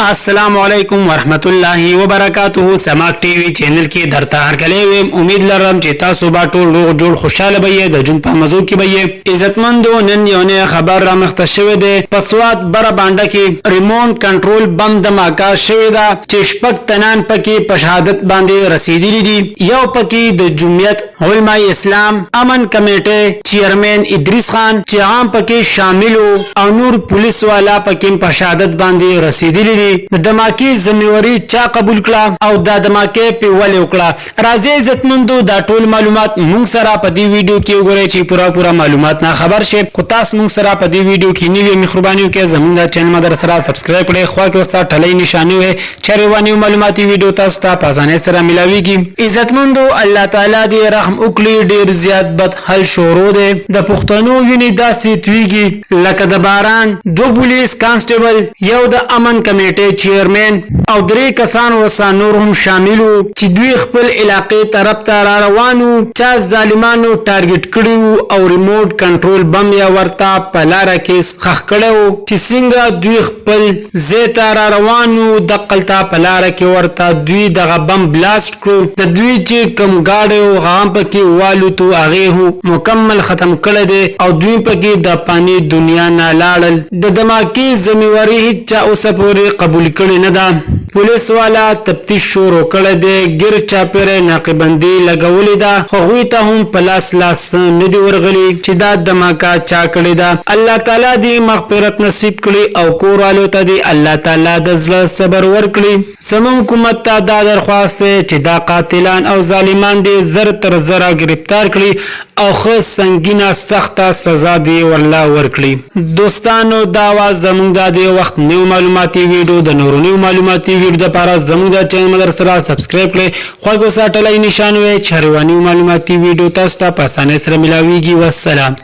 السلام علیکم ورحمت الله وبرکاته. سماک ټي وي چینل کې درته هرکلی ویم. امید لرم چې تاسو به ټول روغ جوړ خوشاله به د جون په مزو کې به عزتمندو. نن یو نه خبر را مخته شوې ده. په سوات بره بانډه کې ریموټ کنټرول بم دماکه شوې ده چې شپږ تنان پکې په شهادت باندې رسیدلي دي. یو پکې د جمعیت علماء اسلام امن کمیټه چیرمن ادریس خان چې عام پکې شامل او نور پولیس والا پکې په شهادت باندې رسیدلي دي. د دماکې ذمہواری چا قبول کړه او دا دماکې په ولې وکړه؟ راځي عزتمندو دا ټول معلومات مونږ سره په دې ویډیو کې وګورئ چې پورا معلومات نه خبر شي. کو تاسو مونږ سره په دې ویډیو کې نیوي مهرباني وکړئ زموږ چینل مدر سره سبسکرایب کړئ. خو کې وسه ټلې نشانه وي چې رواني معلوماتي ویډیو تاسو ته په اسانه سره ملاويږي. عزتمندو الله تعالی دې رحم وکړي. ډیر زیات بد حل شروع ده. د پښتنو یونی داسې تویږي لکه د باران. دو پولیس کانسټیبل یو د امن کمیټه چیرمن او درې کسان وسا نور هم شاملو چې دوی خپل علاقې طرف ته را روانو. چا ظالمانو ټارګټ کړیو او ریموټ کنټرول بم یا ورته په لار کې خخ کړو چې څنګه دوی خپل زیته را روانو د قلتا په لار کې ورته دوی دغه بم بلاست کړو. د دوی چې کم گاډي او غام پکې والو تو هغه مکمل ختم کړل دي او دوی پکې د پانی دنیا نه لاړل. د دماکې ذمہواری چا اوسه پورې قبول کړي نه ده. پولیس والا تفتیش شروع کړی دی. ګیر چاپیره ناقبندي لګولې ده خو هغوی ته هم په لاس نه دي ورغلي چې دا دماکه چا کړې ده. الله تعالی دې مغفرت نصیب کړي او کوروالو ته دې الله تعالی د زړه صبر ورکړي. زموږ حکومت ته دا درخواست چې دا قاتلان او ظالمان دې زر تر زره گرفتار کړي او خو سنگینه سخته سزا دی والله ورکړي. دوستانو دا واز زموږ د وخت نیو معلوماتي ویډیو د نورو معلوماتي ویډیو لپاره زموږ د چینل مدر سره سبسکرایب کړئ. خو کو ساتلای نشان وي چرواني معلوماتي ویډیو تاسو ته په اسانه سره ملاويږي. والسلام.